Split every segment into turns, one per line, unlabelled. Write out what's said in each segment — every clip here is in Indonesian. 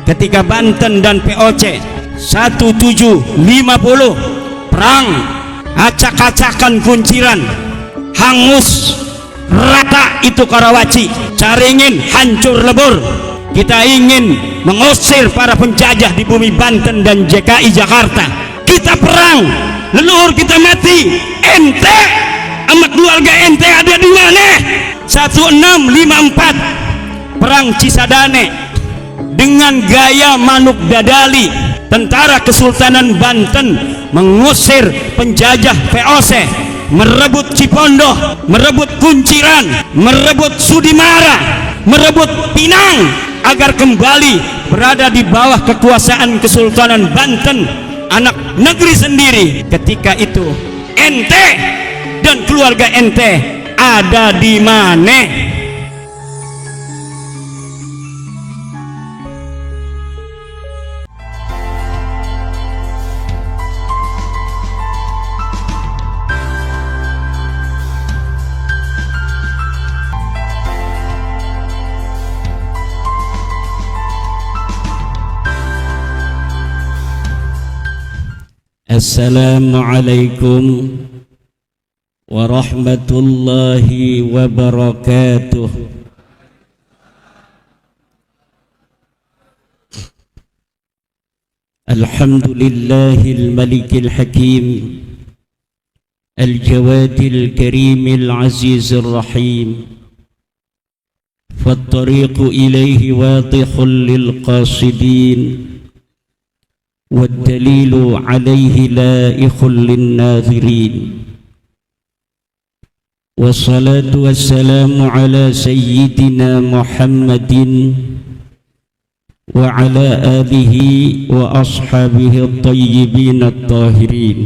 ketika Banten dan POC 1750 perang, acak-acakan kunciran, hangus rata itu Karawaci, Caringin hancur lebur. Kita ingin mengusir para penjajah di bumi Banten dan DKI Jakarta. Kita perang, leluhur kita mati, ente sama keluarga ente ada di mana? 1654 perang Cisadane dengan gaya Manuk Dadali, tentara Kesultanan Banten mengusir penjajah VOC, merebut Cipondoh, merebut Kunciran, merebut Sudimara, merebut Pinang agar kembali berada di bawah kekuasaan Kesultanan Banten, anak negeri sendiri. Ketika itu ente dan keluarga ente ada di mana? Assalamualaikum warahmatullahi wabarakatuh. Alhamdulillahil malikil hakim, al-jawadil karimil azizir rahim, fattariqu ilaihi wadihul lil qasidin, والدليل عليه لائخ للناظرين. والصلاة والسلام على سيدنا محمد وعلى آله وأصحابه الطيبين الطاهرين.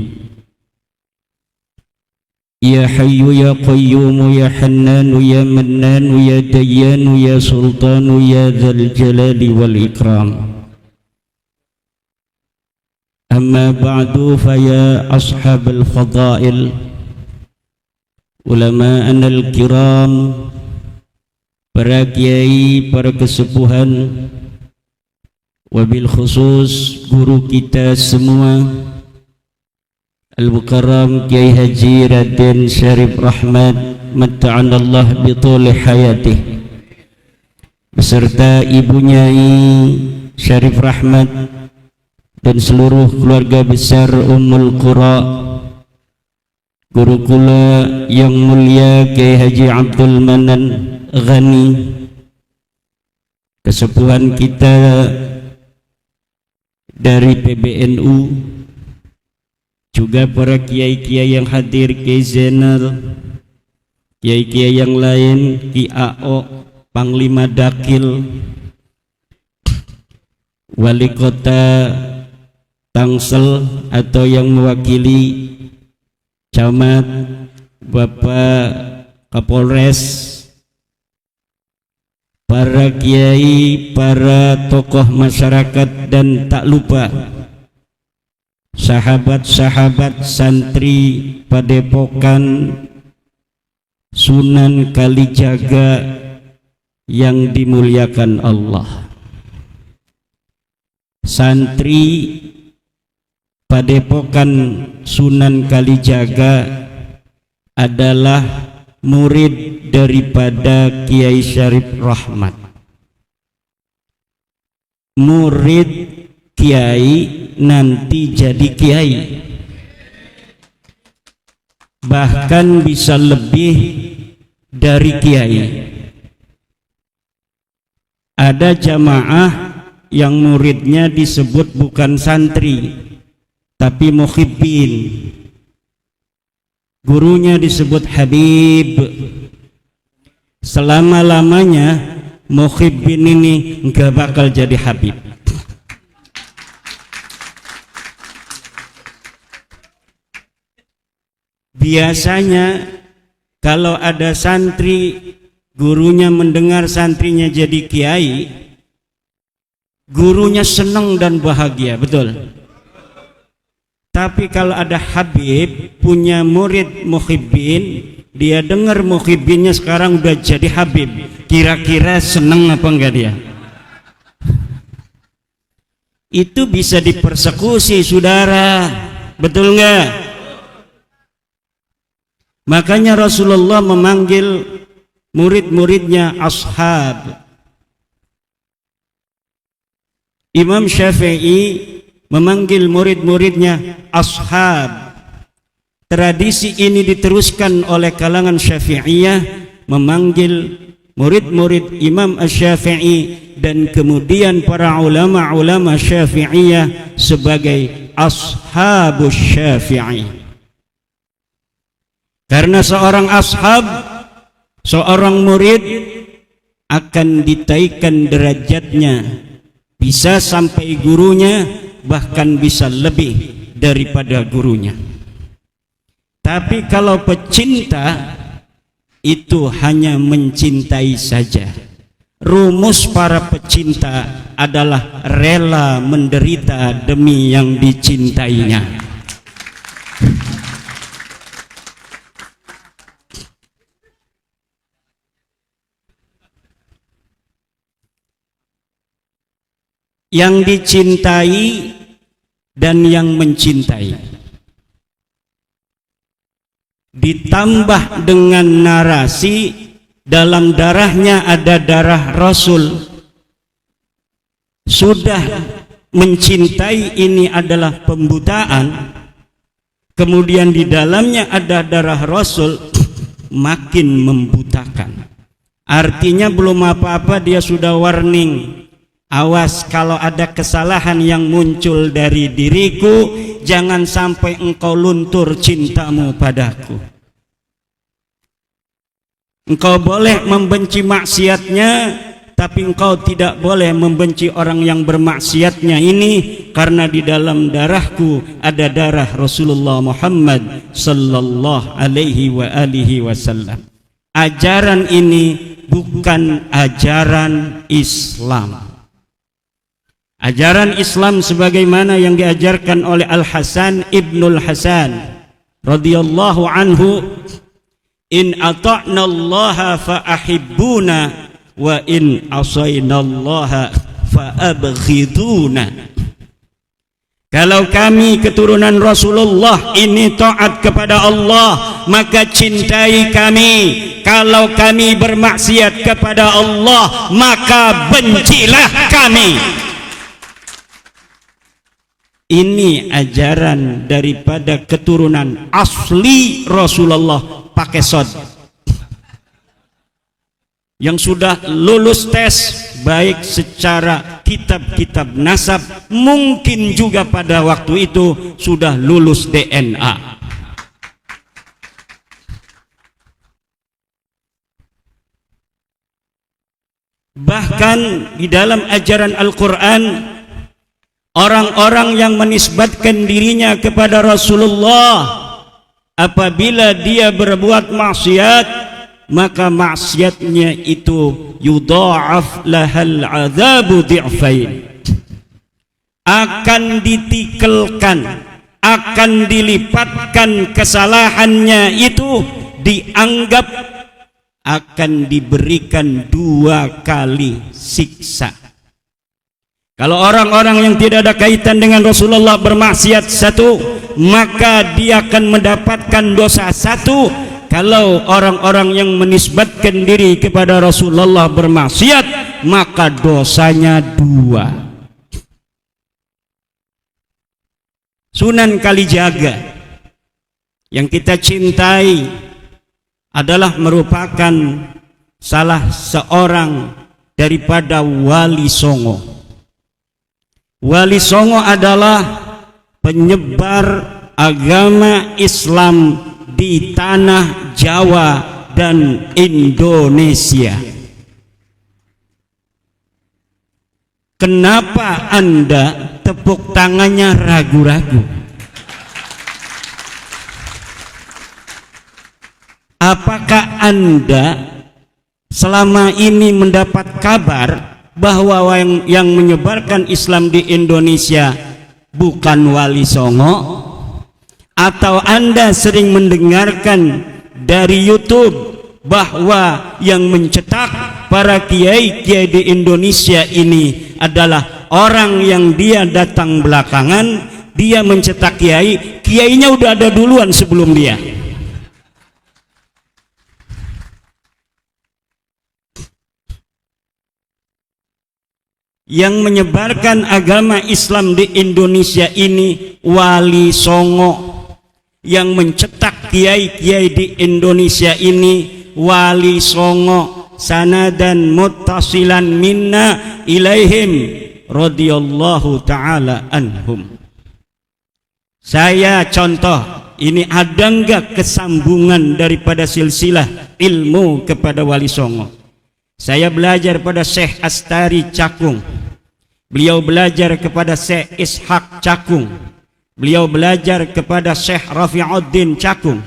يا حي يا قيوم يا حنان يا منان يا ديان يا سلطان يا ذا الجلال والإكرام. Amma ba'du faya ashabal fadail, ulama'an al-kiram, para kiai, para kesepuhan, wabil khusus guru kita semua, Al-Mukarram Kiai Haji Raden Syarif Rahmat matta'anallah bituli hayatih, beserta ibunya Syarif Rahmat dan seluruh keluarga besar Ummul Qura, guru kula yang mulia Kiai Haji Abdul Manan Ghani, kesepuhan kita dari PBNU, juga para kiai-kiai yang hadir, Kiai Zainal, kiai-kiai yang lain, Ki AO, Panglima Dakil, Wali Kota Tangsel atau yang mewakili camat, Bapak Kapolres, para kiai, para tokoh masyarakat, dan tak lupa sahabat-sahabat santri Padepokan Sunan Kalijaga yang dimuliakan Allah. Santri Padepokan Sunan Kalijaga adalah murid daripada Kiai Syarif Rahmat. Murid kiai nanti jadi kiai, bahkan bisa lebih dari kiai. Ada jamaah yang muridnya disebut bukan santri tapi muhibbin, gurunya disebut Habib. Selama-lamanya muhibbin ini enggak bakal jadi Habib. Biasanya kalau ada santri, gurunya mendengar santrinya jadi kiai, gurunya senang dan bahagia, betul. Tapi kalau ada Habib punya murid muhibbin, dia dengar muhibbinnya sekarang udah jadi Habib, kira-kira seneng apa enggak dia? itu bisa dipersekusi, saudara. Betul nggak? Makanya Rasulullah memanggil murid-muridnya ashab. Imam Syafi'i memanggil murid-muridnya ashab. Tradisi ini diteruskan oleh kalangan Syafi'iyah memanggil murid-murid Imam Asy-Syafi'i, dan kemudian para ulama-ulama Syafi'iyah sebagai ashabus Syafi'i. Karena seorang ashab, seorang murid akan ditaikkan derajatnya, bisa sampai gurunya, bahkan bisa lebih daripada gurunya. Tapi kalau pecinta itu hanya mencintai saja. Rumus para pecinta adalah rela menderita demi yang dicintainya. Yang dicintai dan yang mencintai. Ditambah dengan narasi dalam darahnya ada darah Rasul. Sudah mencintai ini adalah pembutaan, kemudian di dalamnya ada darah Rasul, makin membutakan. Artinya belum apa-apa dia sudah warning, awas kalau ada kesalahan yang muncul dari diriku, jangan sampai engkau luntur cintamu padaku. Engkau boleh membenci maksiatnya, tapi engkau tidak boleh membenci orang yang bermaksiatnya ini, karena di dalam darahku ada darah Rasulullah Muhammad sallallahu alaihi wa alihi wasallam. Ajaran ini bukan ajaran Islam. Ajaran Islam sebagaimana yang diajarkan oleh Al-Hasan Ibnul Hasan radhiyallahu anhu, in ata'na Allah fa ahibbuna wa in asayna Allah fa abghiduna. Kalau kami keturunan Rasulullah ini taat kepada Allah, maka cintai kami. Kalau kami bermaksiat kepada Allah, maka bencilah kami. Ini ajaran daripada keturunan asli Rasulullah pakai sod, yang sudah lulus tes baik secara kitab-kitab nasab, mungkin juga pada waktu itu sudah lulus DNA. Bahkan di dalam ajaran Al-Quran, orang-orang yang menisbatkan dirinya kepada Rasulullah, apabila dia berbuat maksiat, maka maksiatnya itu yudha'af lahal adzabu di'fain, akan ditikelkan, akan dilipatkan kesalahannya itu, dianggap akan diberikan 2 kali siksa. Kalau orang-orang yang tidak ada kaitan dengan Rasulullah bermaksiat 1, maka dia akan mendapatkan dosa 1. Kalau orang-orang yang menisbatkan diri kepada Rasulullah bermaksiat, maka dosanya 2. Sunan Kalijaga yang kita cintai adalah merupakan salah seorang daripada Wali Songo. Wali Songo adalah penyebar agama Islam di tanah Jawa dan Indonesia. Kenapa Anda tepuk tangannya ragu-ragu? Apakah Anda selama ini mendapat kabar bahwa yang menyebarkan Islam di Indonesia bukan Wali Songo? Atau Anda sering mendengarkan dari YouTube bahwa yang mencetak para kiai-kiai di Indonesia ini adalah orang yang dia datang belakangan, dia mencetak kiai, kiainya udah ada duluan sebelum dia. Yang menyebarkan agama Islam di Indonesia ini Wali Songo. Yang mencetak kiai-kiai di Indonesia ini Wali Songo. Sanadan muttasilan minna ilaihim radhiyallahu ta'ala anhum. Saya contoh, ini ada enggak kesambungan daripada silsilah ilmu kepada Wali Songo? Saya belajar pada Syekh Astari Cakung, beliau belajar kepada Syekh Ishaq Cakung, beliau belajar kepada Syekh Rafi'uddin Cakung,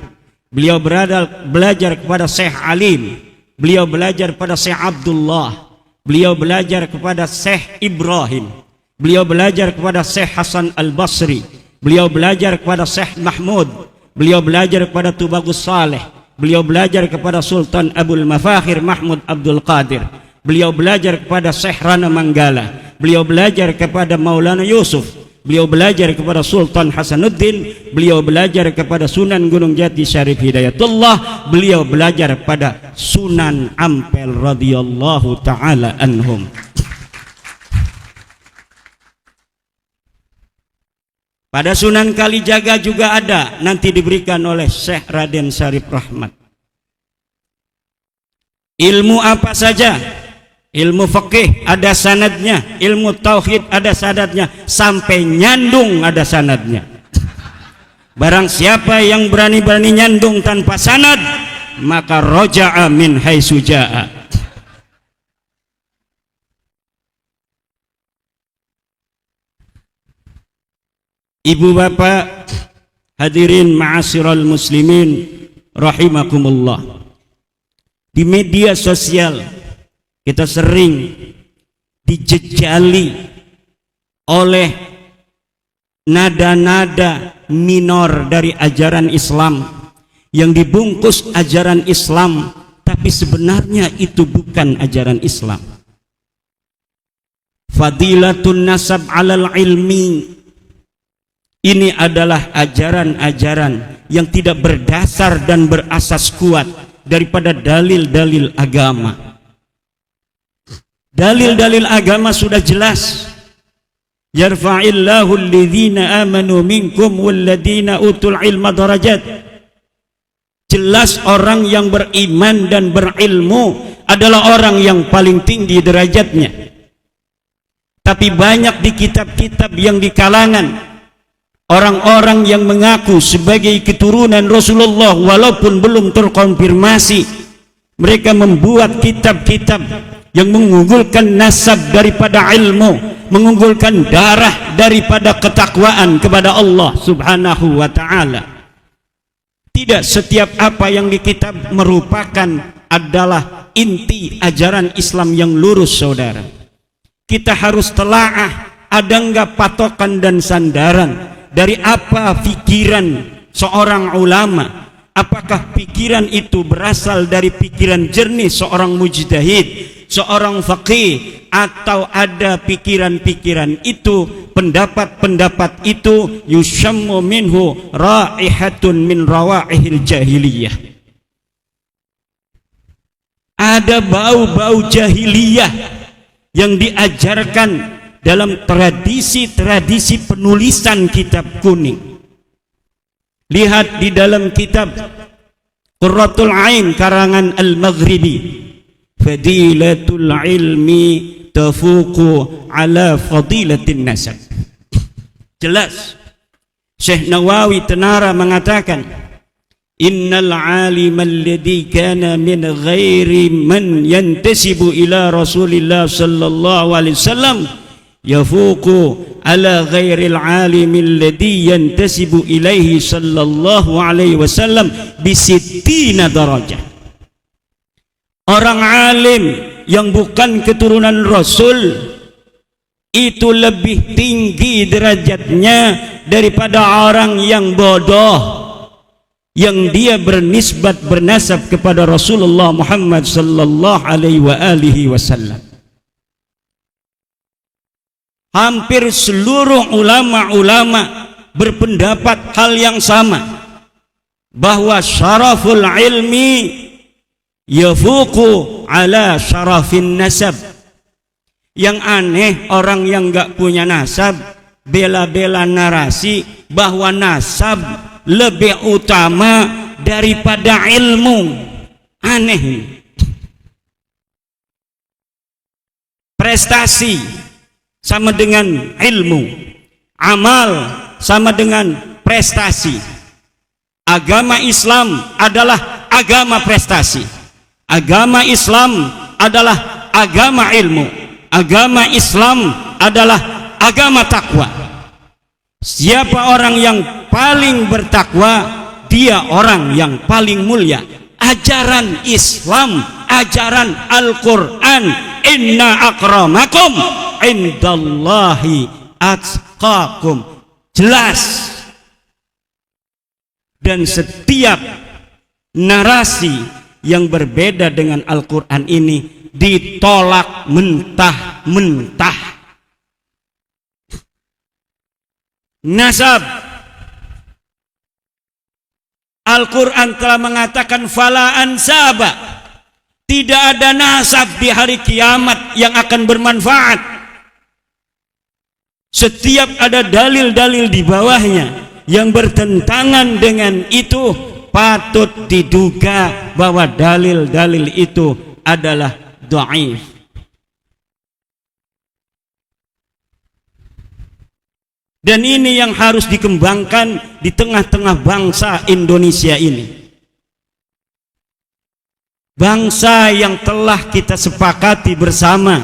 beliau belajar kepada Syekh Alim, beliau belajar kepada Syekh Abdullah, beliau belajar kepada Syekh Ibrahim, beliau belajar kepada Syekh Hasan Al-Basri, beliau belajar kepada Syekh Mahmud, beliau belajar kepada Tubagus Saleh, beliau belajar kepada Sultan Abul Mafakhir Mahmud Abdul Qadir, beliau belajar kepada Syekh Rana Manggala, beliau belajar kepada Maulana Yusuf, beliau belajar kepada Sultan Hasanuddin, beliau belajar kepada Sunan Gunung Jati Syarif Hidayatullah, beliau belajar pada Sunan Ampel radhiyallahu ta'ala anhum. Pada Sunan Kalijaga juga ada, nanti diberikan oleh Syekh Raden Syarif Rahmat. Ilmu apa saja, ilmu fikih ada sanadnya, ilmu tauhid ada sanadnya, sampai nyandung ada sanadnya. Barang siapa yang berani-berani nyandung tanpa sanad, maka roja'a min haitsu jaa'a. Ibu bapak hadirin ma'asyiral muslimin rahimakumullah. Di media sosial kita sering dijejali oleh nada-nada minor dari ajaran Islam yang dibungkus ajaran Islam, tapi sebenarnya itu bukan ajaran Islam. Fadilatun nasab 'alal ilmi, ini adalah ajaran-ajaran yang tidak berdasar dan berasas kuat daripada dalil-dalil agama. Dalil-dalil agama sudah jelas. Yarfa'illahu alladhina amanu minkum walladhina utul ilma darajat. Jelas orang yang beriman dan berilmu adalah orang yang paling tinggi derajatnya. Tapi banyak di kitab-kitab yang di kalangan orang-orang yang mengaku sebagai keturunan Rasulullah walaupun belum terkonfirmasi, mereka membuat kitab-kitab yang mengunggulkan nasab daripada ilmu, mengunggulkan darah daripada ketakwaan kepada Allah subhanahu wa ta'ala. Tidak setiap apa yang di kitab merupakan adalah inti ajaran Islam yang lurus, saudara. Kita harus telaah, ada enggak patokan dan sandaran dari apa pikiran seorang ulama? Apakah pikiran itu berasal dari pikiran jernih seorang mujtahid, seorang faqih, atau ada pikiran-pikiran itu, pendapat-pendapat itu yusyammu minhu raihatun min rawaihil jahiliyah. Ada bau-bau jahiliyah yang diajarkan dalam tradisi-tradisi penulisan kitab kuning. Lihat di dalam kitab Qurratul Ain karangan Al-Maghribi, fadilatul ilmi tafuqu ala fadilatin nasab. Jelas Syekh Nawawi Tenara mengatakan, innal alim alladhi kana min ghairi man yantasibu ila Rasulillah sallallahu alaihi wasallam yafuqu ala ghairil alimil ladhi yantasibu ilaihi sallallahu alaihi wasallam bisittina darajah. Orang alim yang bukan keturunan Rasul itu lebih tinggi derajatnya daripada orang yang bodoh yang dia bernisbat bernasab kepada Rasulullah Muhammad sallallahu alaihi wa alihi wasallam. hampir seluruh ulama-ulama berpendapat hal yang sama, bahwa syaraful ilmi yafuqu ala syarafin nasab. Yang aneh orang yang gak punya nasab bela-bela narasi bahwa nasab lebih utama daripada ilmu. Aneh. Prestasi sama dengan ilmu, amal sama dengan prestasi. Agama Islam adalah agama prestasi. Agama Islam adalah agama ilmu. Agama Islam adalah agama takwa. Siapa orang yang paling bertakwa, dia orang yang paling mulia. Ajaran Islam, ajaran Al-Quran, inna akramakum indallahi atqakum, jelas. Dan setiap narasi yang berbeda dengan Al-Quran ini ditolak mentah-mentah. Nasab, Al-Quran telah mengatakan fala ansaba, tidak ada nasab di hari kiamat yang akan bermanfaat. Setiap ada dalil-dalil di bawahnya yang bertentangan dengan itu, patut diduga bahwa dalil-dalil itu adalah dhaif. Dan ini yang harus dikembangkan di tengah-tengah bangsa Indonesia ini. Bangsa yang telah kita sepakati bersama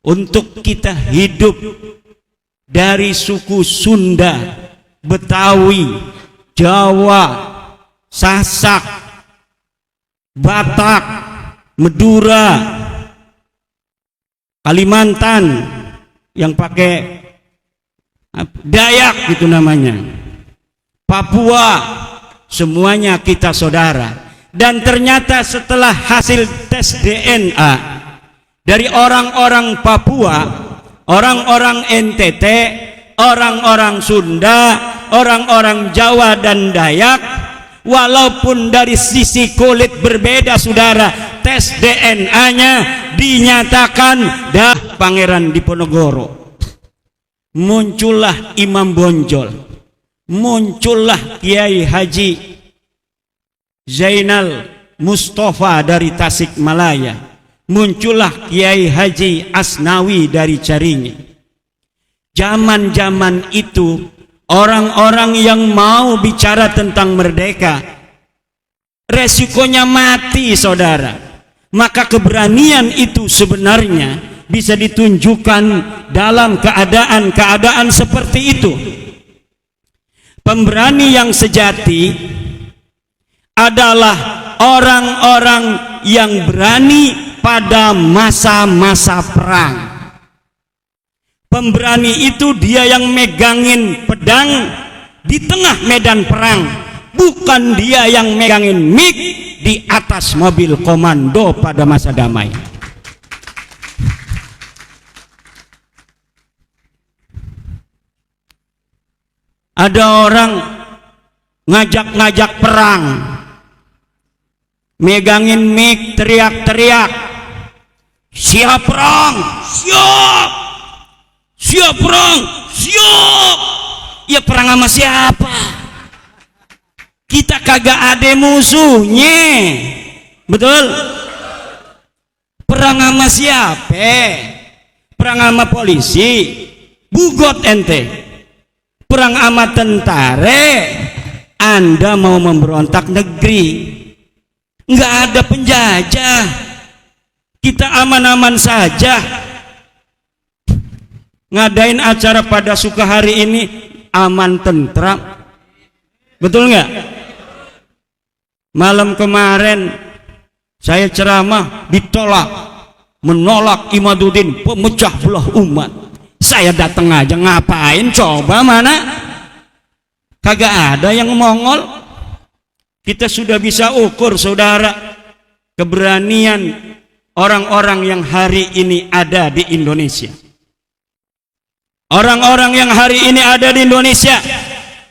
untuk kita hidup dari suku Sunda, Betawi, Jawa, Sasak, Batak, Madura, Kalimantan yang pakai Dayak gitu namanya, Papua, semuanya kita saudara. Dan ternyata setelah hasil tes DNA dari orang-orang Papua, orang-orang NTT, orang-orang Sunda, orang-orang Jawa dan Dayak, walaupun dari sisi kulit berbeda saudara, tes DNA-nya dinyatakan dah Pangeran Diponegoro. Muncullah Imam Bonjol, muncullah Kiai Haji Zainal Mustafa dari Tasikmalaya, muncullah Kiai Haji Asnawi dari Caringin. Zaman-zaman itu orang-orang yang mau bicara tentang merdeka resikonya mati saudara. Maka keberanian itu sebenarnya bisa ditunjukkan dalam keadaan-keadaan seperti itu. Pemberani yang sejati adalah orang-orang yang berani pada masa-masa perang. Pemberani itu dia yang megangin pedang di tengah medan perang, bukan dia yang megangin mik di atas mobil komando pada masa damai. Ada orang ngajak-ngajak perang, megangin mik, teriak-teriak, siap perang, siap, siap perang, siap. Ya perang sama siapa? Kita kagak ada musuhnya, betul? Perang sama siapa? Perang sama polisi, bugot ente. Perang sama tentara, Anda mau memberontak negeri. Nggak ada penjajah, kita aman-aman saja. Ngadain acara pada Sukahari ini aman tentram, betul nggak? Malam kemarin saya ceramah ditolak, menolak Imaduddin, pemecah belah umat. Saya datang aja, ngapain coba, mana? Kagak ada yang mongol. Kita sudah bisa ukur saudara keberanian orang-orang yang hari ini ada di Indonesia. Orang-orang yang hari ini ada di Indonesia,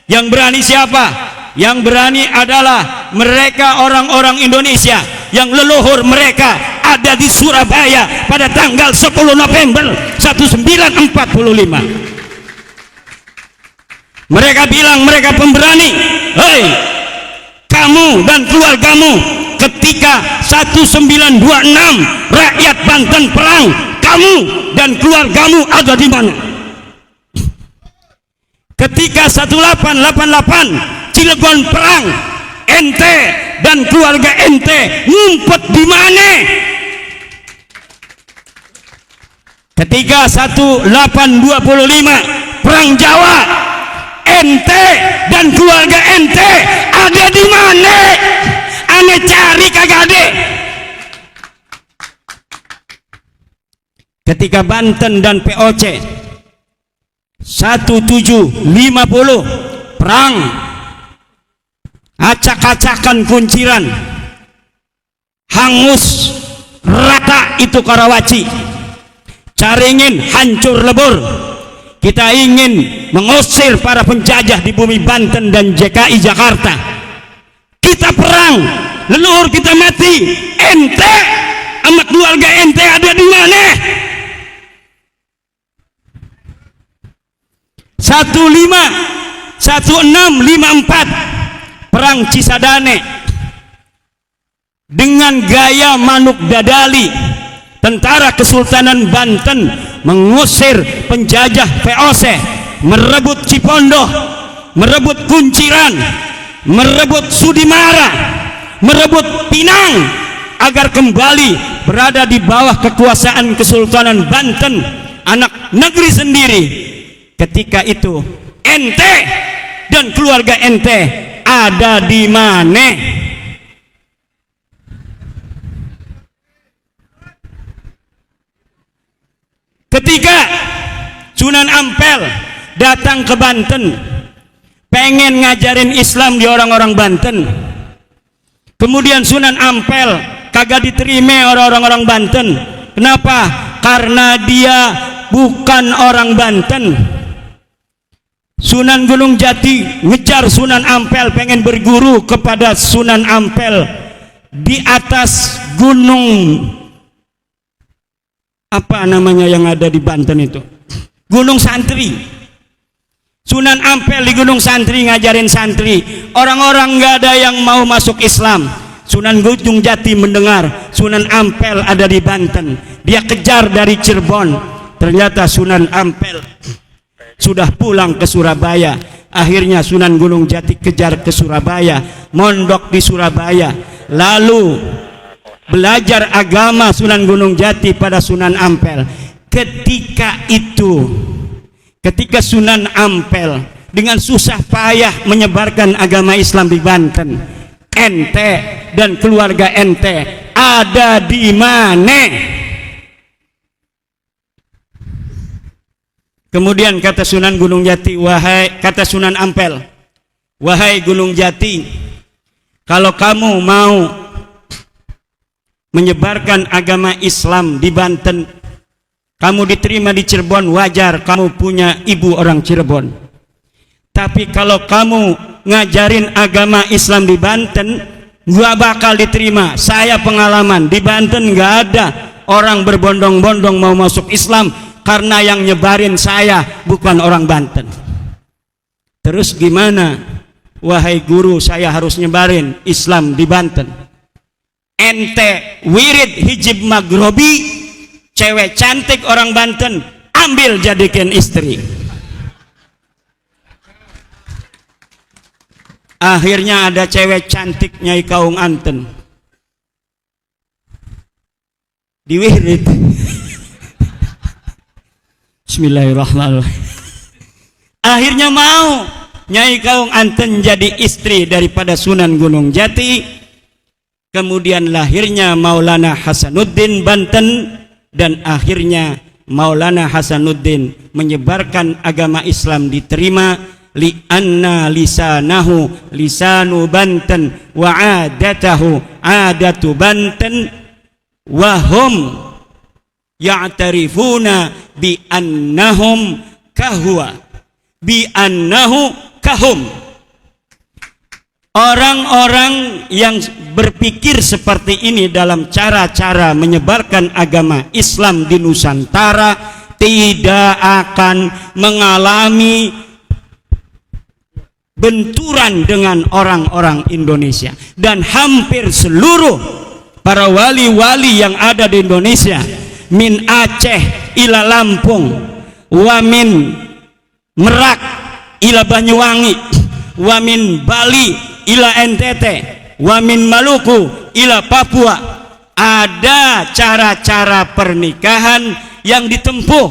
yang berani siapa? Yang berani adalah mereka, orang-orang Indonesia yang leluhur mereka ada di Surabaya pada tanggal 10 November 1945. Mereka bilang mereka pemberani. Hei, kamu dan keluargamu, ketika 1926 rakyat Banten perang, kamu dan keluargamu ada di mana? Ketika 1888 Cilegon perang, ente dan keluarga ente ngumpet di mana? Ketika 1825 perang Jawa, ente dan keluarga ente ada di mana? Ane cari kagak ada. Ketika Banten dan POC 1750 perang, acak-acakan kunciran, hangus rata itu Karawaci, Caringin hancur lebur. Kita ingin mengusir para penjajah di bumi Banten dan DKI Jakarta. Kita perang, leluhur kita mati, ente sama keluarga ente ada di mana? 1654 perang Cisadane, dengan gaya manuk dadali tentara Kesultanan Banten mengusir penjajah VOC, merebut Cipondoh, merebut Kunciran, merebut Sudimara, merebut Pinang, agar kembali berada di bawah kekuasaan Kesultanan Banten, anak negeri sendiri. Ketika itu ente dan keluarga ente ada di mana? Ketika Sunan Ampel datang ke Banten pengen ngajarin Islam di orang-orang Banten, kemudian Sunan Ampel kagak diterima orang-orang Banten. Kenapa? Karena dia bukan orang Banten. Sunan Gunung Jati ngejar Sunan Ampel, pengen berguru kepada Sunan Ampel di atas gunung apa namanya yang ada di Banten itu, Gunung Santri. Sunan Ampel di Gunung Santri ngajarin santri, orang-orang nggak ada yang mau masuk Islam. Sunan Gunung Jati mendengar Sunan Ampel ada di Banten, dia kejar dari Cirebon. Ternyata Sunan Ampel sudah pulang ke Surabaya. Akhirnya Sunan Gunung Jati kejar ke Surabaya, mondok di Surabaya, lalu belajar agama Sunan Gunung Jati pada Sunan Ampel. Ketika itu, ketika Sunan Ampel dengan susah payah menyebarkan agama Islam di Banten, ente dan keluarga ente ada di mana? Kemudian kata Sunan Gunung Jati, kata Sunan Ampel, wahai Gunung Jati, kalau kamu mau menyebarkan agama Islam di Banten, kamu diterima di Cirebon, wajar, kamu punya ibu orang Cirebon. Tapi kalau kamu ngajarin agama Islam di Banten, gak bakal diterima. Saya pengalaman di Banten gak ada orang berbondong-bondong mau masuk Islam, karena yang nyebarin saya bukan orang Banten. Terus gimana? Wahai guru, saya harus nyebarin Islam di Banten. Ente wirid hijib maghrobi, cewek cantik orang Banten, ambil jadikan istri. Akhirnya ada cewek cantik Nyai Kaung Anten diwirid. Bismillahirrahmanirrahim. Akhirnya mau Nyai Kaung Anten jadi istri daripada Sunan Gunung Jati. Kemudian lahirnya Maulana Hasanuddin Banten, dan akhirnya Maulana Hasanuddin menyebarkan agama Islam diterima. Li'anna lisanahu lisanu Banten wa adatahu adatu Banten wa hum ya'tarifuna bi annahum kahwa bi annahu kahum. Orang-orang yang berpikir seperti ini dalam cara-cara menyebarkan agama Islam di Nusantara tidak akan mengalami benturan dengan orang-orang Indonesia. Dan hampir seluruh para wali-wali yang ada di Indonesia, min Aceh ila Lampung, wa min Merak ila Banyuwangi, wa min Bali ila NTT, wa min Maluku ila Papua, ada cara-cara pernikahan yang ditempuh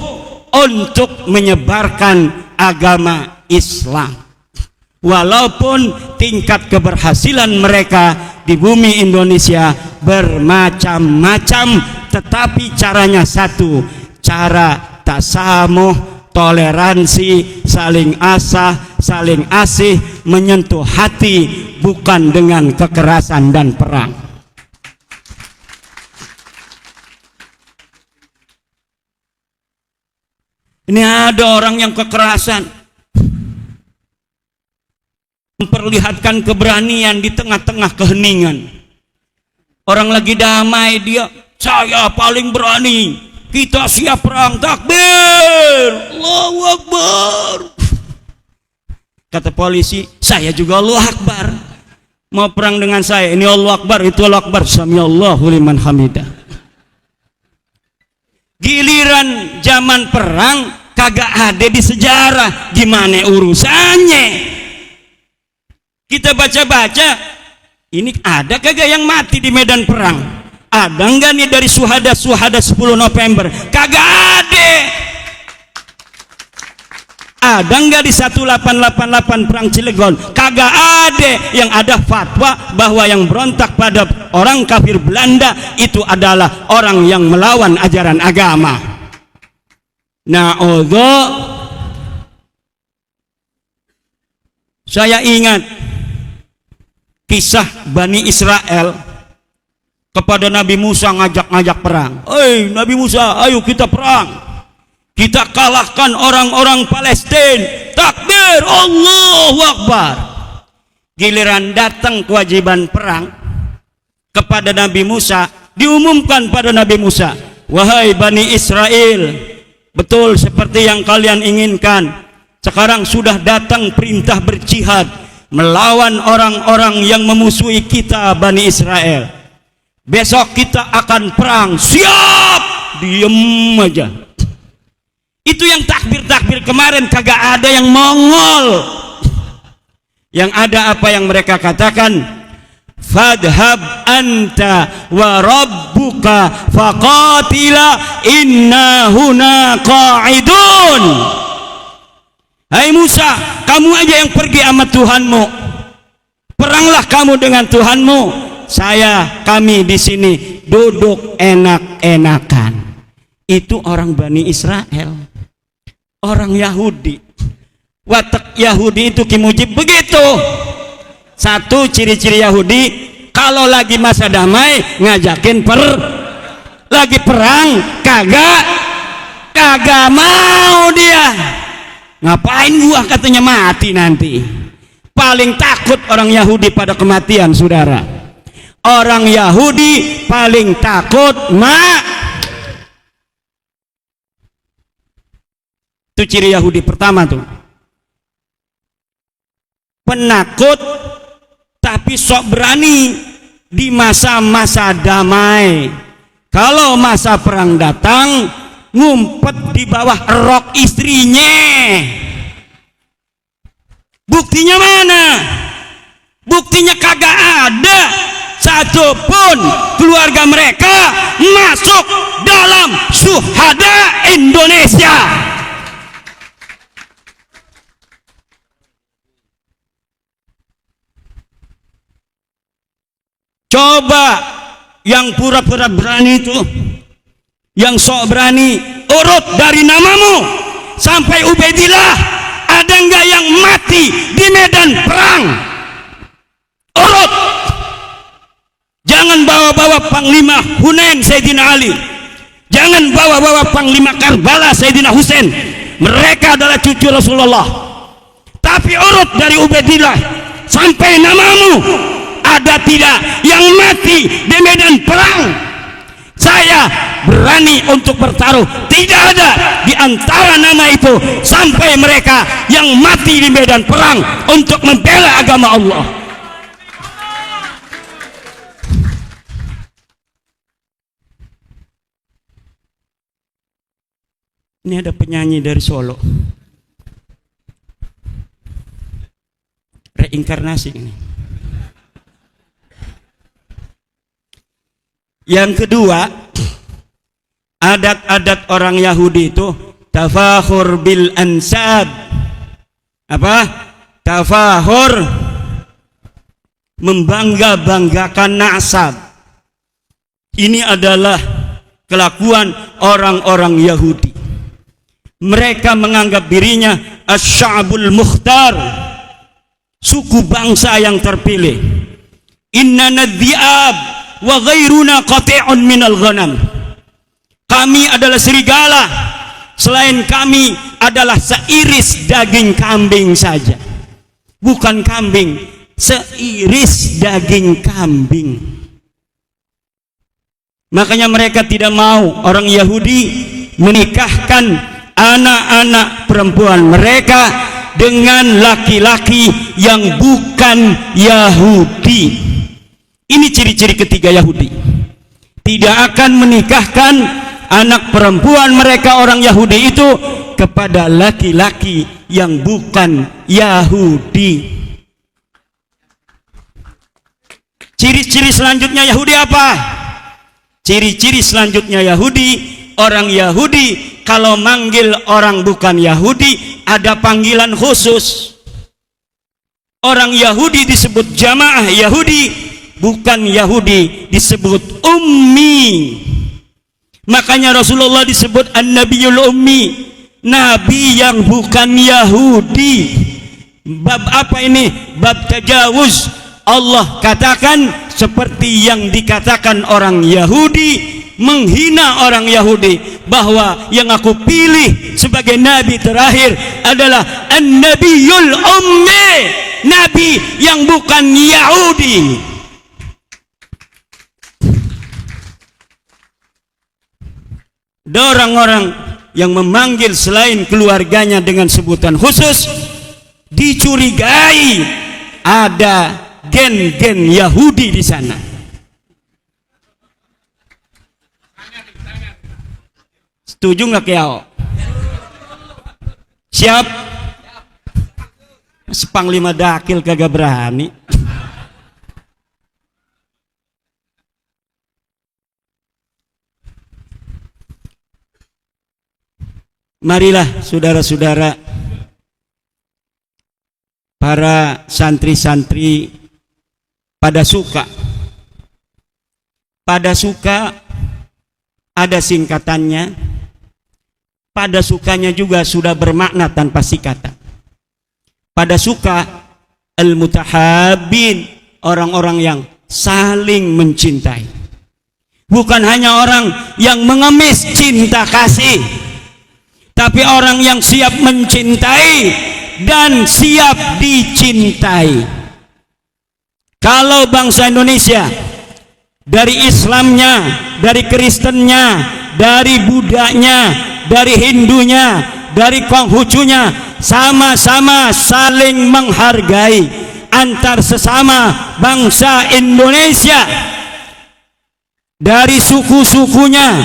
untuk menyebarkan agama Islam. Walaupun tingkat keberhasilan mereka di bumi Indonesia bermacam-macam, tetapi caranya satu, cara tasamuh, toleransi, saling asah, saling asih, menyentuh hati, bukan dengan kekerasan dan perang. Ini ada orang yang kekerasan, memperlihatkan keberanian di tengah-tengah keheningan. Orang lagi damai, dia, saya paling berani, kita siap perang, takbir, Allahu Akbar. Kata polisi, saya juga Allahu Akbar. Mau perang dengan saya, ini Allahu Akbar, itu Allahu Akbar, samiallahu liman hamidah. Giliran zaman perang kagak ada di sejarah, gimana urusannya? Kita baca-baca, ini ada kagak yang mati di medan perang? Ada enggak nih dari suhada-suhada 10 November? Kagak ada. Ada enggak di 1888 perang Cilegon? Kagak ada. Yang ada fatwa bahwa yang berontak pada orang kafir Belanda itu adalah orang yang melawan ajaran agama. Na'udzu. Saya ingat kisah Bani Israel kepada Nabi Musa, ngajak-ngajak perang. Nabi Musa, ayo kita perang, kita kalahkan orang-orang Palestina, takbir, Allahu Akbar. Giliran datang kewajiban perang kepada Nabi Musa, diumumkan pada Nabi Musa, wahai Bani Israel, betul seperti yang kalian inginkan, sekarang sudah datang perintah berjihad melawan orang-orang yang memusuhi kita Bani Israel. Besok kita akan perang. Siap. Diem aja. Itu yang takbir-takbir kemarin kagak ada yang mongol. Yang ada apa yang mereka katakan, fadhhab anta wa rabbuka faqatila inna huna qa'idun. Hai Musa, kamu aja yang pergi sama Tuhanmu, peranglah kamu dengan Tuhanmu, kami di sini duduk enak-enakan. Itu orang Bani Israel, orang Yahudi. Watak Yahudi itu Ki Mujib begitu. Satu ciri-ciri Yahudi, kalau lagi masa damai ngajakin lagi perang kagak mau dia. Ngapain gua, katanya, mati nanti. Paling takut orang Yahudi pada kematian, saudara. Orang Yahudi paling takut itu ciri Yahudi pertama tuh. Penakut tapi sok berani di masa-masa damai. Kalau masa perang datang, ngumpet di bawah rok istrinya. Buktinya mana? Buktinya kagak ada satupun keluarga mereka masuk dalam syuhada Indonesia. Coba yang pura-pura berani itu, yang sok berani, urut dari namamu sampai Ubaidillah, ada enggak yang mati di medan perang? Urut. Jangan bawa-bawa Panglima Hunain Sayyidina Ali, jangan bawa-bawa Panglima Karbala Sayyidina Husain. mereka adalah cucu Rasulullah. Tapi urut dari Ubaidillah sampai namamu, ada tidak yang mati di medan perang? Saya berani untuk bertaruh, tidak ada di antara nama itu sampai mereka yang mati di medan perang untuk membela agama Allah. Ini ada penyanyi dari Solo, reinkarnasi ini. Yang kedua, adat-adat orang Yahudi itu tafakhur bil ansab. Apa? Tafakhur, membangga-banggakan nasab. Ini adalah kelakuan orang-orang Yahudi. Mereka menganggap dirinya asy-sya'bul mukhtar, suku bangsa yang terpilih. Inna nadhi'ab wa ghairuna qati'un minal ghanam. Kami adalah serigala, selain kami adalah seiris daging kambing saja. Bukan kambing, seiris daging kambing. Makanya mereka tidak mau orang Yahudi menikahkan anak-anak perempuan mereka dengan laki-laki yang bukan Yahudi. Ini ciri-ciri ketiga Yahudi. Tidak akan menikahkan anak perempuan mereka orang Yahudi itu kepada laki-laki yang bukan Yahudi. Ciri-ciri selanjutnya Yahudi apa? Ciri-ciri selanjutnya Yahudi, orang Yahudi kalau manggil orang bukan Yahudi ada panggilan khusus. Orang Yahudi disebut jamaah Yahudi, bukan Yahudi disebut ummi. Makanya Rasulullah disebut an-nabiyul ummi, nabi yang bukan Yahudi. Bab apa ini? Bab tajawuz. Allah katakan seperti yang dikatakan orang Yahudi, menghina orang Yahudi, bahwa yang aku pilih sebagai nabi terakhir adalah an-nabiyul ummi, nabi yang bukan Yahudi. Ada orang-orang yang memanggil selain keluarganya dengan sebutan khusus, dicurigai ada gen-gen Yahudi di sana. Setuju nggak Kiao? Siap? Sepanglima dakil kagak berani. Marilah saudara-saudara, para santri-santri pada suka ada singkatannya, pada sukanya juga sudah bermakna tanpa singkatan. Pada suka al-mutahabbin, orang-orang yang saling mencintai, bukan hanya orang yang mengemis cinta kasih, tapi orang yang siap mencintai dan siap dicintai. Kalau bangsa Indonesia dari Islamnya, dari Kristennya, dari Budanya, dari Hindunya, dari Konghucunya, sama-sama saling menghargai antar sesama bangsa Indonesia, dari suku-sukunya,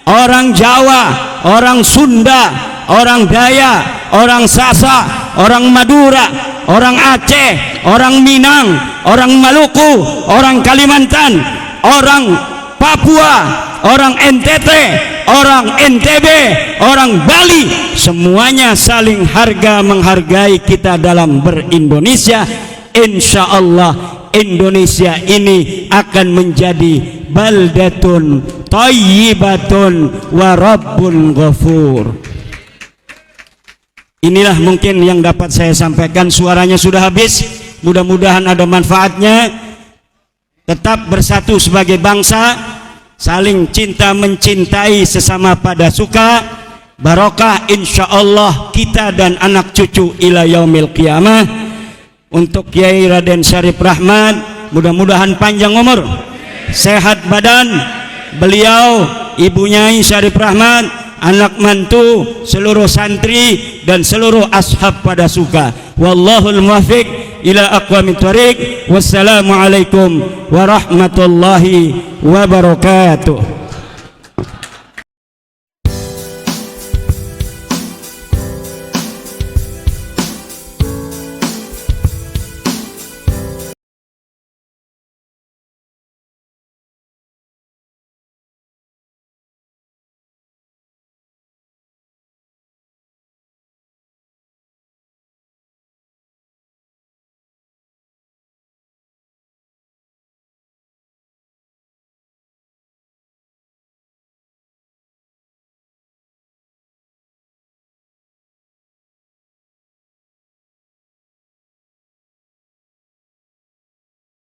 orang Jawa, orang Sunda, orang Dayak, orang Sasak, orang Madura, orang Aceh, orang Minang, orang Maluku, orang Kalimantan, orang Papua, orang NTT, orang NTB, orang Bali, semuanya saling menghargai kita dalam berindonesia. Insya Allah Indonesia ini akan menjadi baldatun thayyibatun wa rabbun ghafur. Inilah mungkin yang dapat saya sampaikan. Suaranya sudah habis, mudah-mudahan ada manfaatnya. Tetap bersatu sebagai bangsa, saling cinta mencintai sesama pada suka, barokah insyaallah kita dan anak cucu ila yaumil qiyamah. Untuk Kiai Raden Syarif Rahman, mudah-mudahan panjang umur, sehat badan beliau, Ibu Nyai Syarif Rahman, anak mantu, seluruh santri dan seluruh ashab pada suka. Wallahul muwaffiq ila aqwamit thoriq. Wassalamualaikum warahmatullahi wabarakatuh.